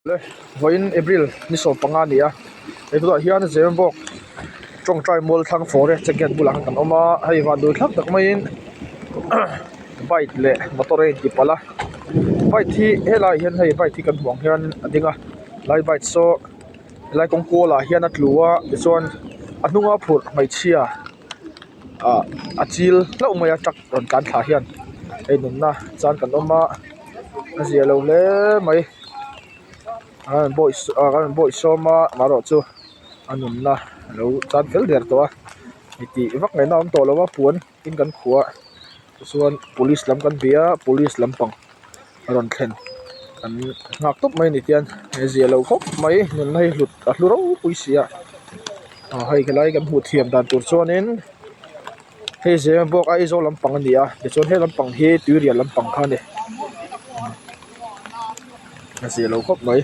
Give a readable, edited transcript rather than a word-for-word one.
le voin April ni so panga nia e tu hian Zemabawk trong trai mol thang fore checket bulang kan oma hei wa du thak tak mai in bike le motor e ti pala bike thi hela hian hei bike thi kan huang hian adinga lai bike so lai kong ko la hian atluwa chuan anunga phur mai chia achil lau mai atak ron kan thla hian ei nun na chan kan oma azia lo le mai boys soma maro chu anun na lo chan fel der to a iti vak ngai na om to lawa puan in kan khuwa chuan police lam kan bia police lampang ron thlen an ngak top mai ni tian azia lo khop mai nun nei hlut a hluro puisia hei khelai kan hu thiam dan tur chuanin hei Zemabawk ai zo lampang ania de chuan he lampang hi tuiria lampang kha ni azia lo khop mai